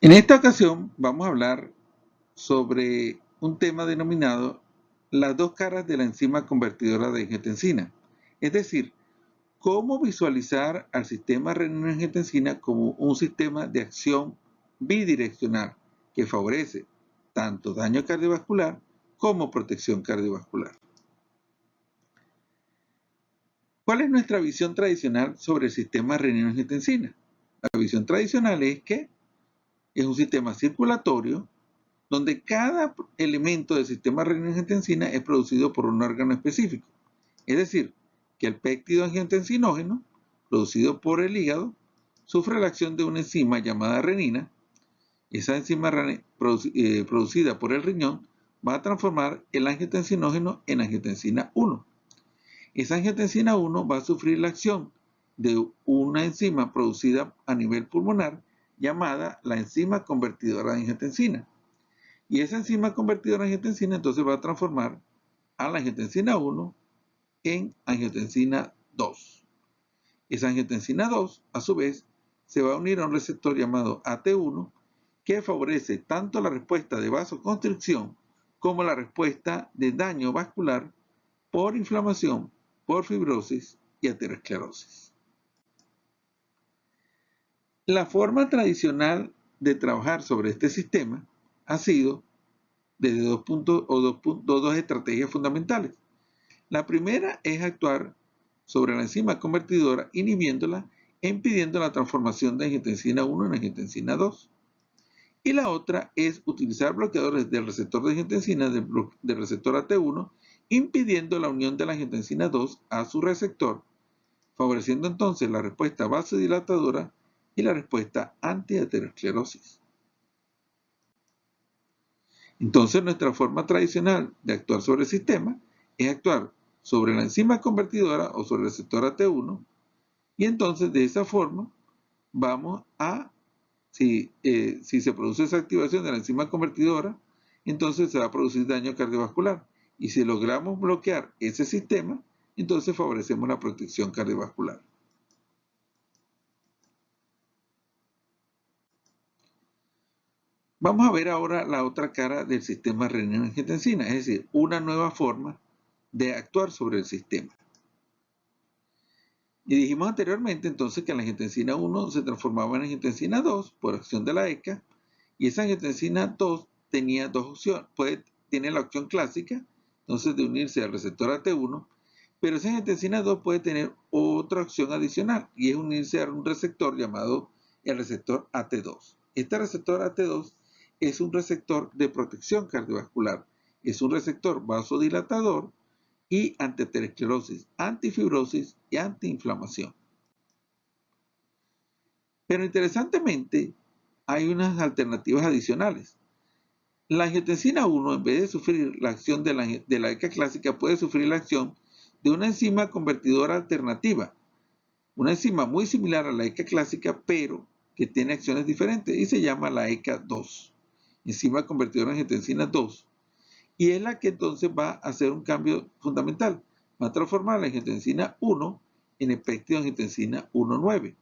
En esta ocasión vamos a hablar sobre un tema denominado las dos caras de la enzima convertidora de angiotensina, es decir, cómo visualizar al sistema renina-angiotensina como un sistema de acción bidireccional que favorece tanto daño cardiovascular como protección cardiovascular. ¿Cuál es nuestra visión tradicional sobre el sistema renina-angiotensina? La visión tradicional es que es un sistema circulatorio donde cada elemento del sistema renina-angiotensina es producido por un órgano específico. Es decir, que el péptido angiotensinógeno, producido por el hígado, sufre la acción de una enzima llamada renina. Esa enzima producida por el riñón va a transformar el angiotensinógeno en angiotensina 1. Esa angiotensina 1 va a sufrir la acción de una enzima producida a nivel pulmonar llamada la enzima convertidora de angiotensina. Y esa enzima convertidora en angiotensina entonces va a transformar a la angiotensina 1 en angiotensina 2. Esa angiotensina 2, a su vez, se va a unir a un receptor llamado AT1 que favorece tanto la respuesta de vasoconstricción como la respuesta de daño vascular por inflamación, por fibrosis y aterosclerosis. La forma tradicional de trabajar sobre este sistema ha sido desde dos estrategias fundamentales. La primera es actuar sobre la enzima convertidora inhibiéndola e impidiendo la transformación de angiotensina 1 en angiotensina 2. Y la otra es utilizar bloqueadores del receptor de angiotensina del receptor AT1 impidiendo la unión de la angiotensina 2 a su receptor, favoreciendo entonces la respuesta vasodilatadora y la respuesta antiaterosclerosis. Entonces, nuestra forma tradicional de actuar sobre el sistema es actuar sobre la enzima convertidora o sobre el receptor AT1 y entonces de esa forma vamos a, si se produce esa activación de la enzima convertidora, entonces se va a producir daño cardiovascular. Y si logramos bloquear ese sistema, entonces favorecemos la protección cardiovascular. Vamos a ver ahora la otra cara del sistema renina-angiotensina, es decir, una nueva forma de actuar sobre el sistema. Y dijimos anteriormente entonces que la angiotensina 1 se transformaba en angiotensina 2 por acción de la ECA, y esa angiotensina 2 tenía dos opciones. Tiene la opción clásica, entonces de unirse al receptor AT1, pero esa angiotensina 2 puede tener otra opción adicional, y es unirse a un receptor llamado el receptor AT2. Este receptor AT2 es un receptor de protección cardiovascular, es un receptor vasodilatador y antiaterosclerosis, antifibrosis y antiinflamación. Pero interesantemente, hay unas alternativas adicionales. La angiotensina 1, en vez de sufrir la acción de la ECA clásica, puede sufrir la acción de una enzima convertidora alternativa, una enzima muy similar a la ECA clásica, pero que tiene acciones diferentes y se llama la ECA2, enzima convertidora en angiotensina 2. Y es la que entonces va a hacer un cambio fundamental. Va a transformar la angiotensina 1 en el péptido de angiotensina 1,9.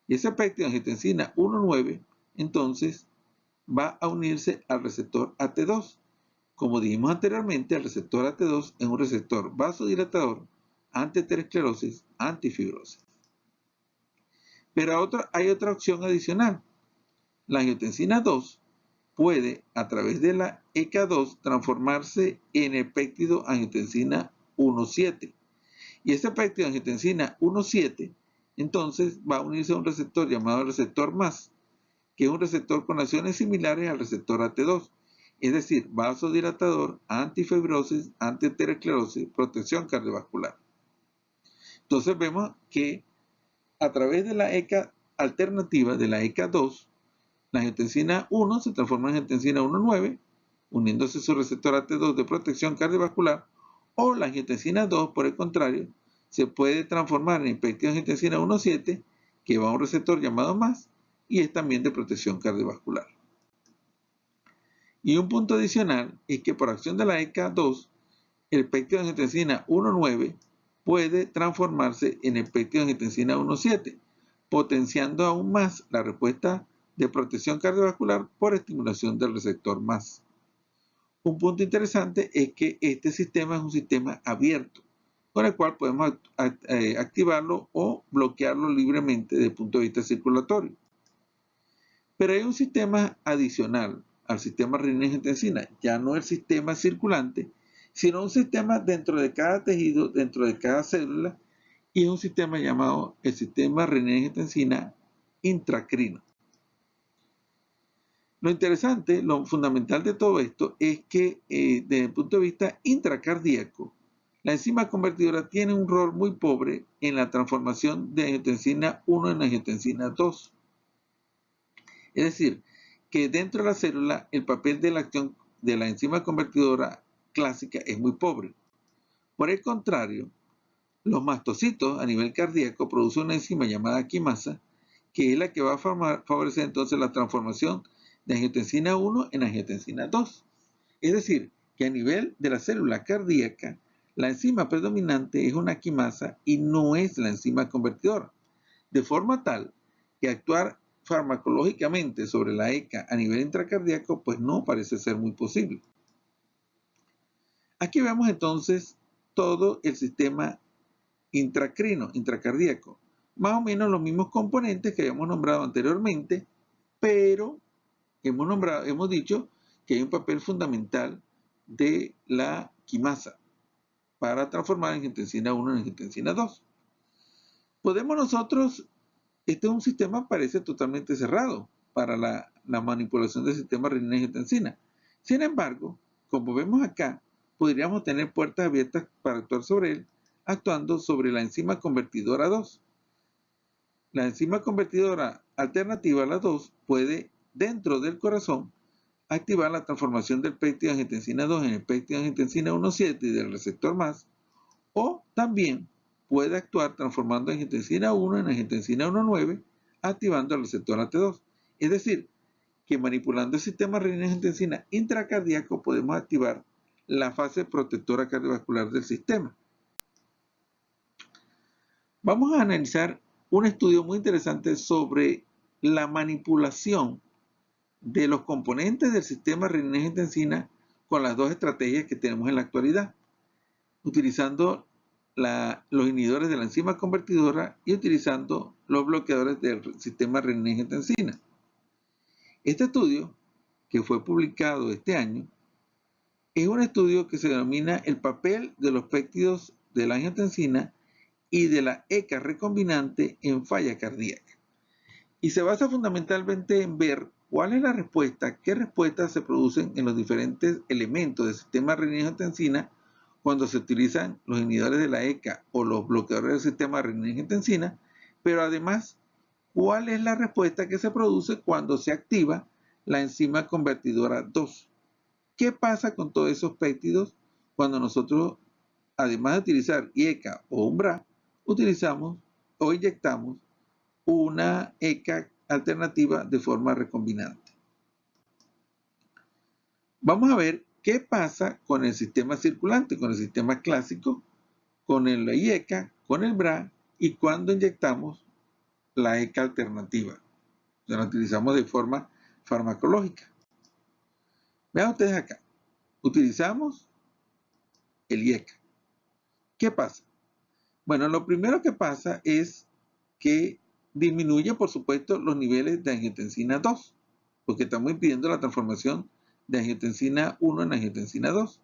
Y ese péptido de angiotensina 1,9 entonces va a unirse al receptor AT2. Como dijimos anteriormente, el receptor AT2 es un receptor vasodilatador, antiaterosclerosis, antifibrosis. Pero hay otra opción adicional. La angiotensina 2 puede, a través de la ECA2, transformarse en el péptido angiotensina 1,7. Y ese péptido angiotensina 1,7 entonces va a unirse a un receptor llamado receptor MAS, que es un receptor con acciones similares al receptor AT2, es decir, vasodilatador, antifibrosis, antiaterosclerosis, protección cardiovascular. Entonces vemos que a través de la ECA alternativa, de la ECA2, la angiotensina 1 se transforma en angiotensina 1,9, uniéndose a su receptor AT2 de protección cardiovascular, o la angiotensina 2, por el contrario, se puede transformar en péptido angiotensina 1,7, que va a un receptor llamado MAS, y es también de protección cardiovascular. Y un punto adicional es que por acción de la ECA2, el péptido de angiotensina 1,9 puede transformarse en el péptido de angiotensina 1,7, potenciando aún más la respuesta de protección cardiovascular por estimulación del receptor MAS. Un punto interesante es que este sistema es un sistema abierto, con el cual podemos activarlo o bloquearlo libremente desde el punto de vista circulatorio. Pero hay un sistema adicional al sistema renina-angiotensina, ya no el sistema circulante, sino un sistema dentro de cada tejido, dentro de cada célula, y es un sistema llamado el sistema renina-angiotensina intracrino. Lo interesante, lo fundamental de todo esto es que desde el punto de vista intracardíaco, la enzima convertidora tiene un rol muy pobre en la transformación de angiotensina 1 en angiotensina 2. Es decir, que dentro de la célula el papel de la acción de la enzima convertidora clásica es muy pobre. Por el contrario, los mastocitos a nivel cardíaco producen una enzima llamada quimasa, que es la que va a favorecer entonces la transformación de angiotensina 1 en angiotensina 2. Es decir, que a nivel de la célula cardíaca, la enzima predominante es una quimasa y no es la enzima convertidora. De forma tal que actuar farmacológicamente sobre la ECA a nivel intracardíaco pues no parece ser muy posible. Aquí vemos entonces todo el sistema intracardíaco. Más o menos los mismos componentes que habíamos nombrado anteriormente, pero hemos dicho que hay un papel fundamental de la quimasa para transformar angiotensina 1 en angiotensina 2. Podemos nosotros, este es un sistema parece totalmente cerrado para la manipulación del sistema renina-angiotensina. Sin embargo, como vemos acá, podríamos tener puertas abiertas para actuar sobre él, actuando sobre la enzima convertidora 2. La enzima convertidora alternativa a la 2 puede, dentro del corazón, activar la transformación del péptido de angiotensina 2 en el péptido de angiotensina 1,7 y del receptor MAS, o también puede actuar transformando angiotensina 1 en angiotensina 1,9, activando el receptor AT2. Es decir, que manipulando el sistema renina-angiotensina intracardíaco podemos activar la fase protectora cardiovascular del sistema. Vamos a analizar un estudio muy interesante sobre la manipulación de los componentes del sistema renina-angiotensina con las dos estrategias que tenemos en la actualidad, utilizando los inhibidores de la enzima convertidora y utilizando los bloqueadores del sistema renina-angiotensina. Este estudio, que fue publicado este año, es un estudio que se denomina el papel de los péptidos de la angiotensina y de la ECA recombinante en falla cardíaca. Y se basa fundamentalmente en ver cuál es la respuesta, qué respuestas se producen en los diferentes elementos del sistema renina-angiotensina cuando se utilizan los inhibidores de la ECA o los bloqueadores del sistema renina-angiotensina, pero además, cuál es la respuesta que se produce cuando se activa la enzima convertidora 2. ¿Qué pasa con todos esos péptidos cuando nosotros, además de utilizar IECA o un BRA, utilizamos o inyectamos una ECA alternativa de forma recombinante? Vamos a ver qué pasa con el sistema circulante, con el sistema clásico, con el IECA, con el BRA y cuando inyectamos la ECA alternativa. La utilizamos de forma farmacológica. Vean ustedes acá. Utilizamos el IECA. ¿Qué pasa? Bueno, lo primero que pasa es que disminuye, por supuesto, los niveles de angiotensina 2, porque estamos impidiendo la transformación de angiotensina 1 en angiotensina 2,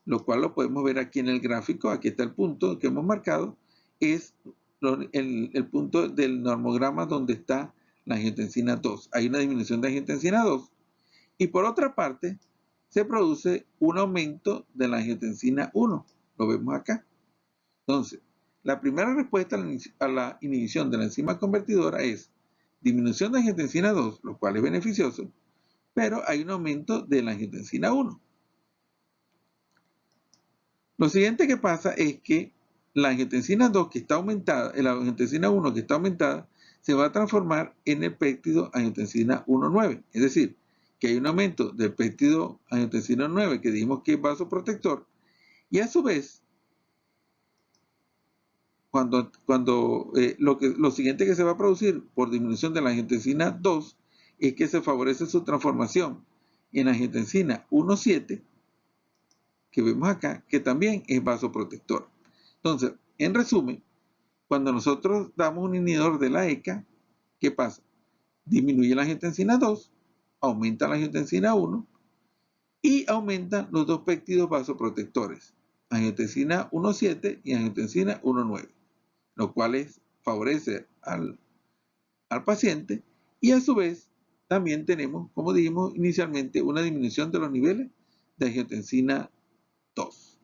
lo cual lo podemos ver aquí en el gráfico. Aquí está el punto que hemos marcado, es el punto del normograma donde está la angiotensina 2. Hay una disminución de angiotensina 2 y por otra parte se produce un aumento de la angiotensina 1, lo vemos acá. Entonces, la primera respuesta a la inhibición de la enzima convertidora es disminución de angiotensina 2, lo cual es beneficioso, pero hay un aumento de la angiotensina 1. Lo siguiente que pasa es que la angiotensina 2 que está aumentada, la angiotensina 1 que está aumentada, se va a transformar en el péptido angiotensina 1,9. Es decir, que hay un aumento del péptido angiotensina 9 que dijimos que es vasoprotector, y a su vez, lo siguiente que se va a producir por disminución de la angiotensina 2 es que se favorece su transformación en angiotensina 1,7, que vemos acá, que también es vasoprotector. Entonces, en resumen, cuando nosotros damos un inhibidor de la ECA, ¿qué pasa? Disminuye la angiotensina 2, aumenta la angiotensina 1 y aumentan los dos péptidos vasoprotectores, angiotensina 1,7 y angiotensina 1,9, lo cual favorece al paciente, y a su vez también tenemos, como dijimos inicialmente, una disminución de los niveles de angiotensina 2.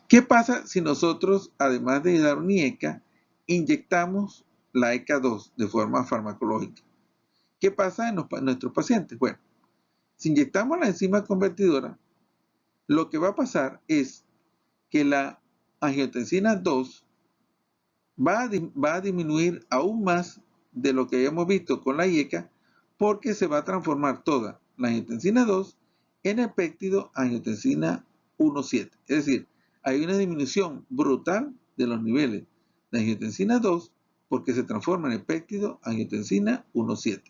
¿Qué pasa si nosotros, además de dar un IECA, inyectamos la ECA2 de forma farmacológica? ¿Qué pasa en nuestros pacientes? Bueno, si inyectamos la enzima convertidora, lo que va a pasar es que la angiotensina 2 va a disminuir aún más de lo que habíamos visto con la IECA, porque se va a transformar toda la angiotensina 2 en el péptido angiotensina 1,7. Es decir, hay una disminución brutal de los niveles de angiotensina 2 porque se transforma en el péptido angiotensina 1,7.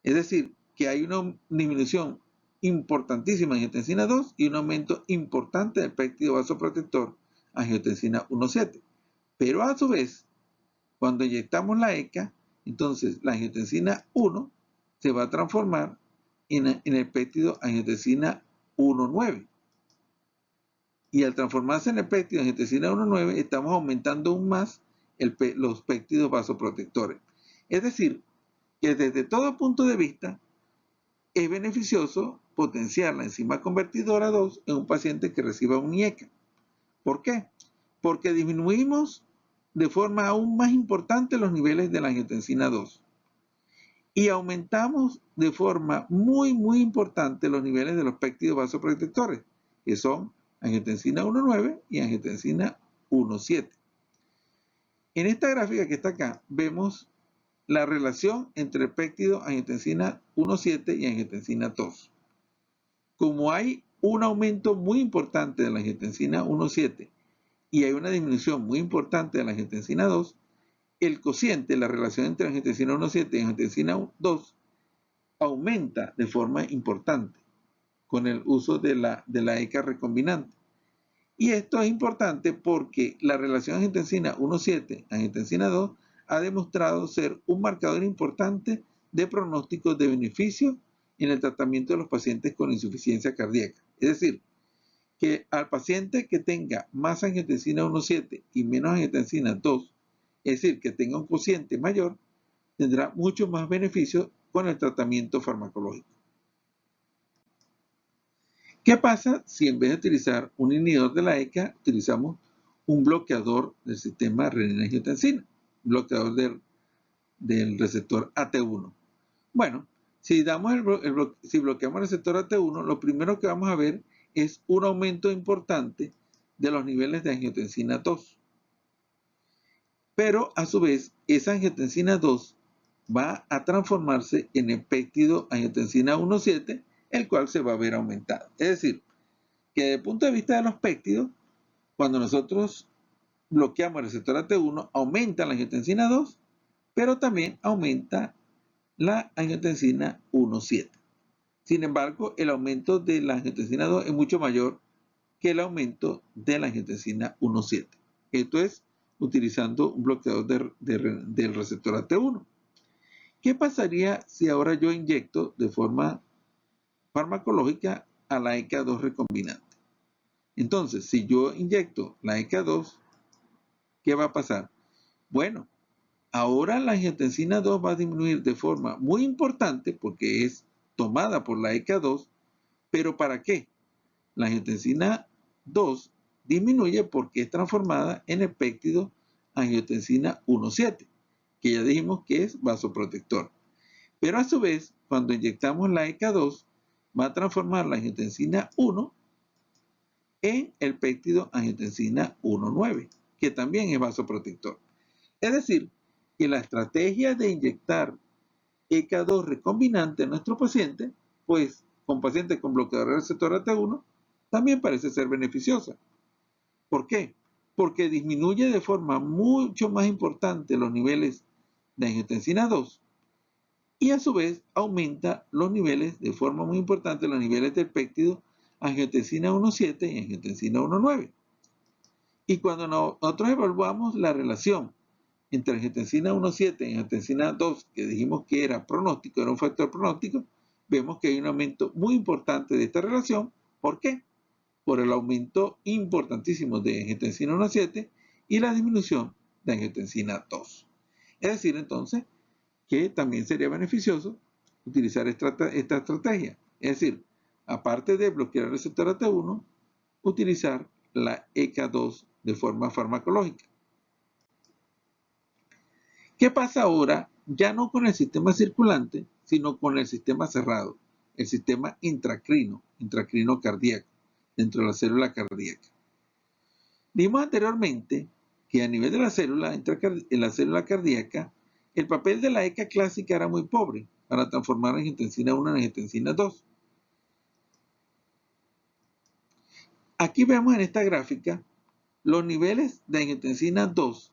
Es decir, que hay una disminución importantísima de angiotensina 2 y un aumento importante del péptido vasoprotector angiotensina 1,7. Pero a su vez, cuando inyectamos la ECA, entonces la angiotensina 1 se va a transformar en el péptido angiotensina 1,9. Y al transformarse en el péptido angiotensina 1,9, estamos aumentando aún más los péptidos vasoprotectores. Es decir, que desde todo punto de vista es beneficioso potenciar la enzima convertidora 2 en un paciente que reciba un IECA. ¿Por qué? Porque disminuimos de forma aún más importante los niveles de la angiotensina 2 y aumentamos de forma muy importante los niveles de los péptidos vasoprotectores, que son angiotensina 1,9 y angiotensina 1,7. En esta gráfica que está acá vemos la relación entre el péptido angiotensina 1,7 y angiotensina 2. Como hay un aumento muy importante de la angiotensina 1,7 y hay una disminución muy importante de la angiotensina 2, el cociente, la relación entre angiotensina 1,7 y angiotensina 2, aumenta de forma importante con el uso de la ECA recombinante. Y esto es importante porque la relación angiotensina 1,7-angiotensina 2 ha demostrado ser un marcador importante de pronóstico de beneficio en el tratamiento de los pacientes con insuficiencia cardíaca. Es decir, que al paciente que tenga más angiotensina 1,7 y menos angiotensina 2, es decir, que tenga un cociente mayor, tendrá mucho más beneficio con el tratamiento farmacológico. ¿Qué pasa si en vez de utilizar un inhibidor de la ECA, utilizamos un bloqueador del sistema renina-angiotensina, un bloqueador del receptor AT1? Bueno, si bloqueamos el receptor AT1, lo primero que vamos a ver es un aumento importante de los niveles de angiotensina 2. Pero a su vez, esa angiotensina 2 va a transformarse en el péptido angiotensina 1,7, el cual se va a ver aumentado. Es decir, que desde el punto de vista de los péptidos, cuando nosotros bloqueamos el receptor AT1, aumenta la angiotensina 2, pero también aumenta la angiotensina 1,7. Sin embargo, el aumento de la angiotensina 2 es mucho mayor que el aumento de la angiotensina 1,7. Esto es utilizando un bloqueador del receptor AT1. ¿Qué pasaría si ahora yo inyecto de forma farmacológica a la ECA2 recombinante? Entonces, si yo inyecto la ECA2, ¿qué va a pasar? Bueno, ahora la angiotensina 2 va a disminuir de forma muy importante porque es tomada por la ECA2, pero ¿para qué? La angiotensina 2 disminuye porque es transformada en el péptido angiotensina 1,7, que ya dijimos que es vasoprotector. Pero a su vez, cuando inyectamos la ECA2, va a transformar la angiotensina 1 en el péptido angiotensina 1,9, que también es vasoprotector. Es decir, que la estrategia de inyectar ECA2 recombinante en nuestro paciente, pues con pacientes con bloqueador del receptor AT1, también parece ser beneficiosa. ¿Por qué? Porque disminuye de forma mucho más importante los niveles de angiotensina 2 y a su vez aumenta los niveles, de forma muy importante, los niveles del péptido angiotensina 1,7 y angiotensina 1,9. Y cuando nosotros evaluamos la relación entre angiotensina 1,7 y angiotensina 2, que dijimos que era pronóstico, era un factor pronóstico, vemos que hay un aumento muy importante de esta relación. ¿Por qué? Por el aumento importantísimo de angiotensina 1,7 y la disminución de angiotensina 2. Es decir, entonces, que también sería beneficioso utilizar esta estrategia. Es decir, aparte de bloquear el receptor AT1, utilizar la ECA2 de forma farmacológica. ¿Qué pasa ahora? Ya no con el sistema circulante, sino con el sistema cerrado, el sistema intracrino cardíaco, dentro de la célula cardíaca. Vimos anteriormente que a nivel de la célula, en la célula cardíaca, el papel de la ECA clásica era muy pobre para transformar angiotensina 1 en angiotensina 2. Aquí vemos en esta gráfica los niveles de angiotensina 2,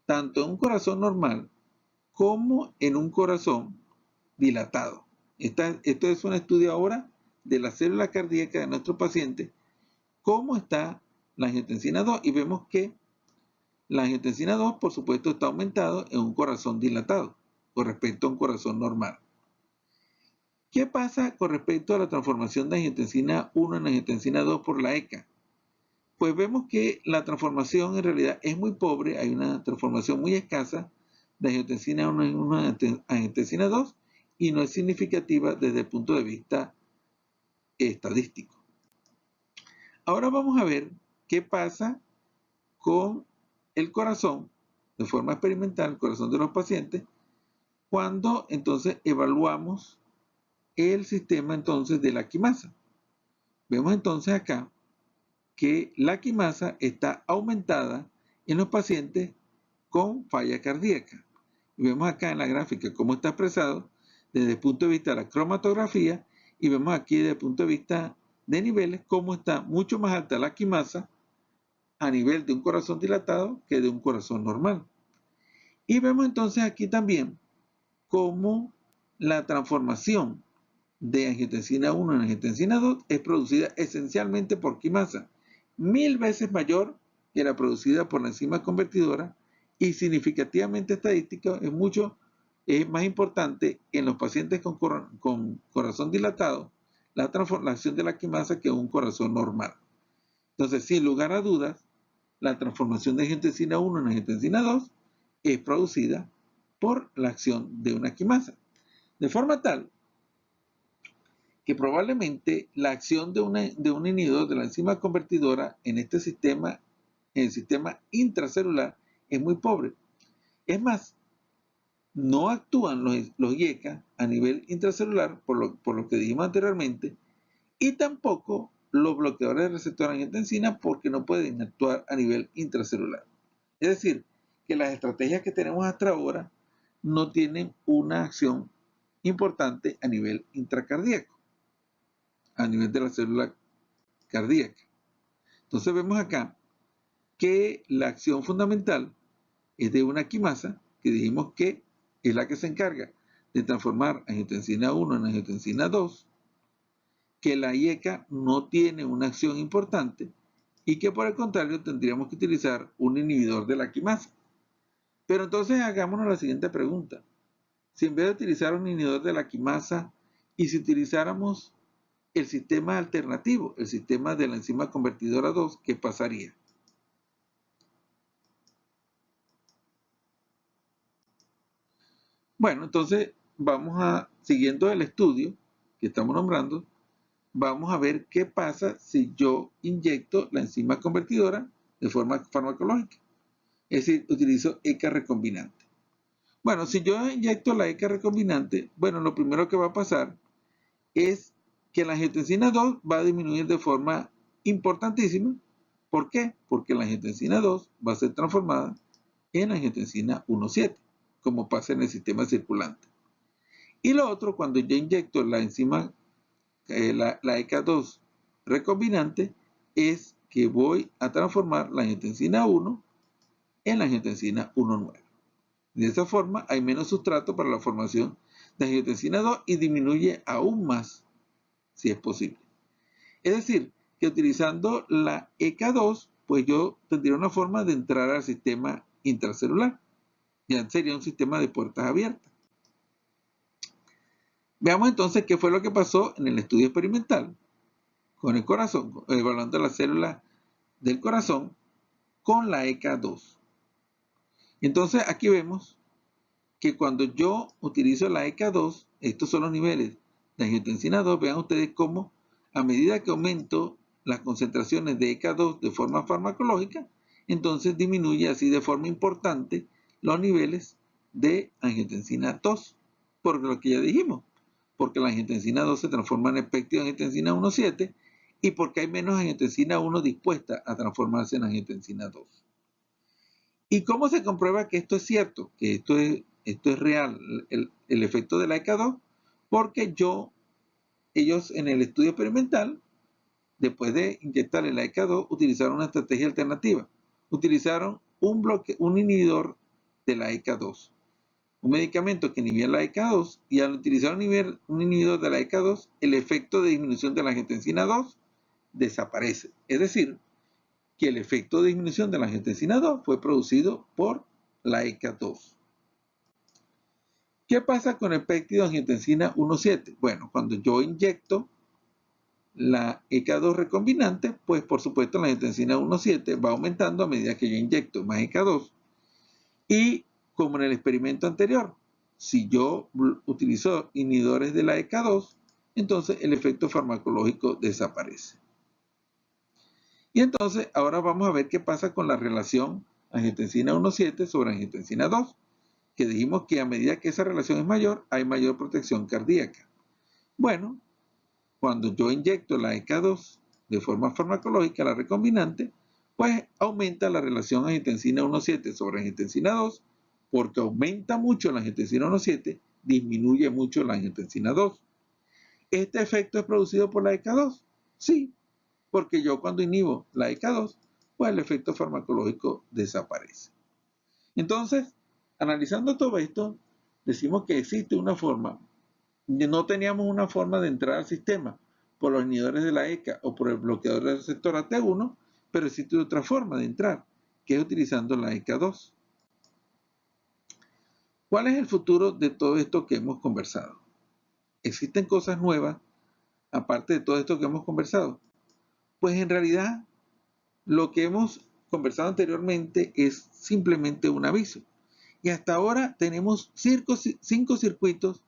tanto en un corazón normal como en un corazón dilatado. Esto es un estudio ahora de la célula cardíaca de nuestro paciente, cómo está la angiotensina 2, y vemos que la angiotensina 2, por supuesto, está aumentado en un corazón dilatado con respecto a un corazón normal. ¿Qué pasa con respecto a la transformación de angiotensina 1 en angiotensina 2 por la ECA? Pues vemos que la transformación en realidad es muy pobre, hay una transformación muy escasa de angiotensina 1 en angiotensina 2 y no es significativa desde el punto de vista estadístico. Ahora vamos a ver qué pasa con el corazón, de forma experimental, el corazón de los pacientes, cuando entonces evaluamos el sistema entonces de la quimasa. Vemos entonces acá que la quimasa está aumentada en los pacientes con falla cardíaca. Y vemos acá en la gráfica cómo está expresado desde el punto de vista de la cromatografía, y vemos aquí desde el punto de vista de niveles cómo está mucho más alta la quimasa a nivel de un corazón dilatado que de un corazón normal. Y vemos entonces aquí también cómo la transformación de angiotensina 1 en angiotensina 2 es producida esencialmente por quimasa, 1000 veces mayor que la producida por la enzima convertidora, y significativamente estadística es más importante en los pacientes con corazón dilatado la transformación de la quimasa que en un corazón normal. Entonces, sin lugar a dudas, la transformación de angiotensina 1 en angiotensina 2 es producida por la acción de una quimasa. De forma tal que probablemente la acción de un inhibidor de la enzima convertidora en este sistema, en el sistema intracelular, es muy pobre. Es más, no actúan los IECA a nivel intracelular, por lo que dijimos anteriormente, y tampoco los bloqueadores de receptor angiotensina, porque no pueden actuar a nivel intracelular. Es decir, que las estrategias que tenemos hasta ahora no tienen una acción importante a nivel intracardíaco, a nivel de la célula cardíaca. Entonces vemos acá que la acción fundamental es de una quimasa, que dijimos que es la que se encarga de transformar angiotensina 1 en angiotensina 2, que la IECA no tiene una acción importante y que por el contrario tendríamos que utilizar un inhibidor de la quimasa. Pero entonces hagámonos la siguiente pregunta. Si en vez de utilizar un inhibidor de la quimasa y si utilizáramos el sistema alternativo, el sistema de la enzima convertidora 2, ¿qué pasaría? Bueno, entonces siguiendo el estudio que estamos nombrando, vamos a ver qué pasa si yo inyecto la enzima convertidora de forma farmacológica. Es decir, utilizo ECA recombinante. Bueno, si yo inyecto la ECA recombinante, bueno, lo primero que va a pasar es que la angiotensina 2 va a disminuir de forma importantísima. ¿Por qué? Porque la angiotensina 2 va a ser transformada en angiotensina 1,7, como pasa en el sistema circulante. Y lo otro, cuando yo inyecto la enzima, la ECA2 recombinante, es que voy a transformar la angiotensina 1 en la angiotensina 1,9. De esa forma hay menos sustrato para la formación de angiotensina 2 y disminuye aún más si es posible. Es decir, que utilizando la ECA2, pues yo tendría una forma de entrar al sistema intracelular. Ya sería un sistema de puertas abiertas. Veamos entonces qué fue lo que pasó en el estudio experimental con el corazón, evaluando las células del corazón con la ECA2. Entonces aquí vemos que cuando yo utilizo la ECA2, estos son los niveles de angiotensina 2, vean ustedes cómo a medida que aumento las concentraciones de ECA2 de forma farmacológica, entonces disminuye así de forma importante los niveles de angiotensina 2, por lo que ya dijimos, porque la angiotensina 2 se transforma en el péptido de angiotensina 1,7 y porque hay menos angiotensina 1 dispuesta a transformarse en angiotensina 2. ¿Y cómo se comprueba que esto es cierto? Que esto es real, el efecto de la ECA2, porque ellos en el estudio experimental, después de inyectarle la ECA2, utilizaron una estrategia alternativa. Utilizaron un inhibidor de la ECA2, un medicamento que inhibía la ECA2, y al utilizar un inhibidor de la ECA2, el efecto de disminución de la angiotensina 2 desaparece. Es decir, que el efecto de disminución de la angiotensina 2 fue producido por la ECA2. ¿Qué pasa con el péptido de angiotensina 1,7? Bueno, cuando yo inyecto la ECA2 recombinante, pues por supuesto la angiotensina 1,7 va aumentando a medida que yo inyecto más ECA2. Y como en el experimento anterior, si yo utilizo inhibidores de la ECA2, entonces el efecto farmacológico desaparece. Y entonces ahora vamos a ver qué pasa con la relación angiotensina 1,7 sobre angiotensina 2, que dijimos que a medida que esa relación es mayor, hay mayor protección cardíaca. Bueno, cuando yo inyecto la ECA2 de forma farmacológica, la recombinante, pues aumenta la relación angiotensina 1,7 sobre angiotensina 2, porque aumenta mucho la angiotensina 1,7, disminuye mucho la angiotensina 2. ¿Este efecto es producido por la ECA2? Sí, porque yo cuando inhibo la ECA2, pues el efecto farmacológico desaparece. Entonces, analizando todo esto, decimos que existe una forma. No teníamos una forma de entrar al sistema por los inhibidores de la ECA o por el bloqueador del receptor AT1, pero existe otra forma de entrar, que es utilizando la ECA2. ¿Cuál es el futuro de todo esto que hemos conversado? ¿Existen cosas nuevas aparte de todo esto que hemos conversado? Pues en realidad lo que hemos conversado anteriormente es simplemente un aviso. Y hasta ahora tenemos 5 circuitos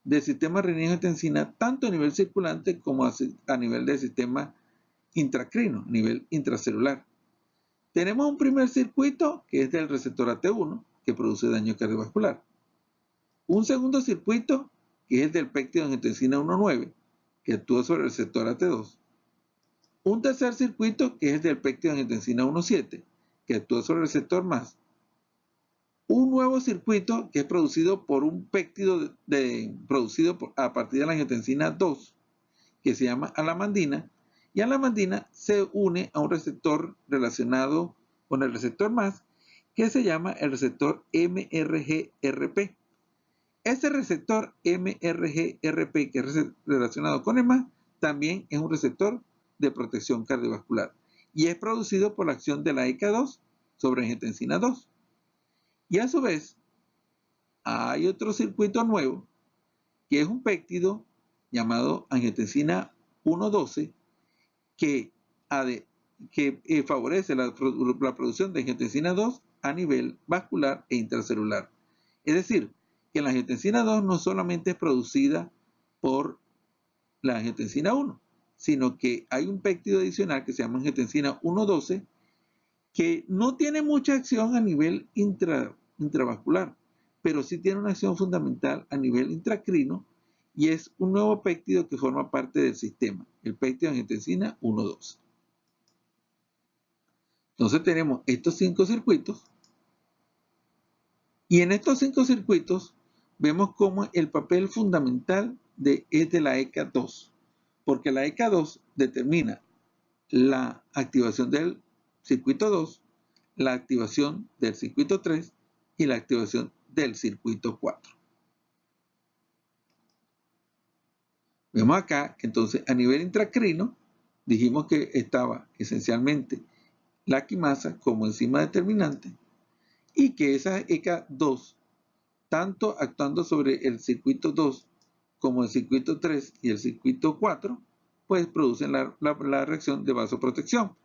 del sistema renina-angiotensina, tanto a nivel circulante como a nivel del sistema intracrino, a nivel intracelular. Tenemos un primer circuito que es del receptor AT1, que produce daño cardiovascular. Un segundo circuito que es del péptido de angiotensina 1,9, que actúa sobre el receptor AT2. Un tercer circuito que es del péptido de angiotensina 1,7, que actúa sobre el receptor MAS. Un nuevo circuito que es producido por un péptido producido a partir de la angiotensina 2, que se llama alamandina, y alamandina se une a un receptor relacionado con el receptor MAS, que se llama el receptor MRGRP. Ese receptor MRGRP, que es relacionado con el MAS, también es un receptor de protección cardiovascular y es producido por la acción de la ECA2 sobre angiotensina 2. Y a su vez, hay otro circuito nuevo, que es un péptido llamado angiotensina 1,12, que favorece la producción de angiotensina 2 a nivel vascular e intracelular. Es decir, que la angiotensina 2 no solamente es producida por la angiotensina 1, sino que hay un péptido adicional que se llama angiotensina 1,12, que no tiene mucha acción a nivel intravascular, pero sí tiene una acción fundamental a nivel intracrino, y es un nuevo péptido que forma parte del sistema, el péptido de angiotensina 1,12. Entonces tenemos estos 5 circuitos, y en estos 5 circuitos vemos cómo el papel fundamental es de la ECA2, porque la ECA2 determina la activación del circuito 2, la activación del circuito 3 y la activación del circuito 4. Vemos acá que entonces a nivel intracrino dijimos que estaba esencialmente la quimasa como enzima determinante y que esa ECA2, tanto actuando sobre el circuito 2 como el circuito 3 y el circuito 4, pues producen la reacción de vasoprotección.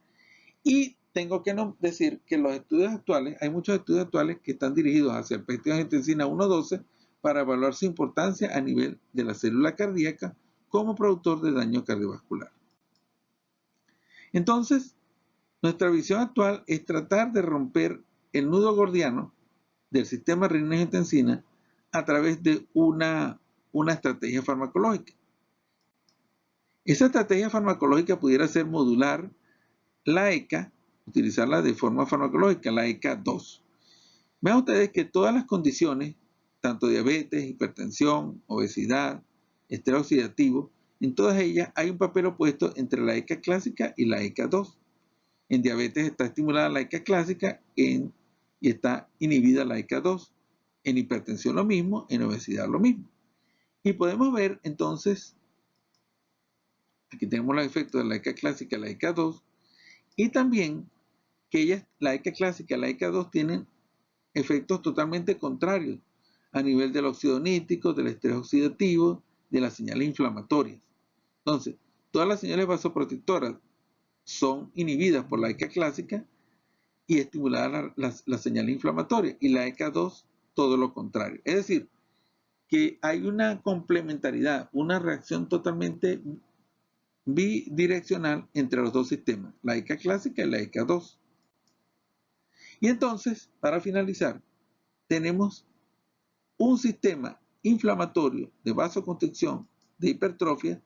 Y tengo que decir que los estudios actuales, hay muchos estudios actuales que están dirigidos hacia el péptido de angiotensina 1,12 para evaluar su importancia a nivel de la célula cardíaca como productor de daño cardiovascular. Entonces, nuestra visión actual es tratar de romper el nudo gordiano del sistema renina-angiotensina a través de una estrategia farmacológica. Esa estrategia farmacológica pudiera ser modular la ECA, utilizarla de forma farmacológica, la ECA2. Vean ustedes que todas las condiciones, tanto diabetes, hipertensión, obesidad, estrés oxidativo, en todas ellas hay un papel opuesto entre la ECA clásica y la ECA2. En diabetes está estimulada la ECA clásica y está inhibida la ECA2. En hipertensión lo mismo, en obesidad lo mismo. Y podemos ver entonces, aquí tenemos los efectos de la ECA clásica y la ECA2, y también que la ECA clásica y la ECA2 tienen efectos totalmente contrarios a nivel del óxido nítrico, del estrés oxidativo, de las señales inflamatorias. Entonces, todas las señales vasoprotectoras son inhibidas por la ECA clásica y estimuladas la señal inflamatoria, y la ECA2 todo lo contrario. Es decir, que hay una complementariedad, una reacción totalmente bidireccional entre los dos sistemas, la ECA clásica y la ECA2. Y entonces, para finalizar, tenemos un sistema inflamatorio de vasoconstricción, de hipertrofia,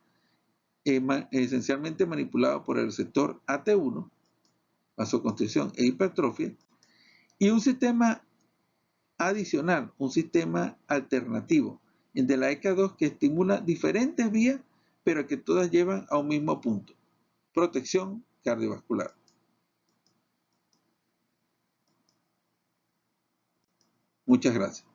esencialmente manipulado por el receptor AT1, vasoconstricción e hipertrofia, y un sistema adicional, un sistema alternativo, el de la ECA2, que estimula diferentes vías, pero que todas llevan a un mismo punto: protección cardiovascular. Muchas gracias.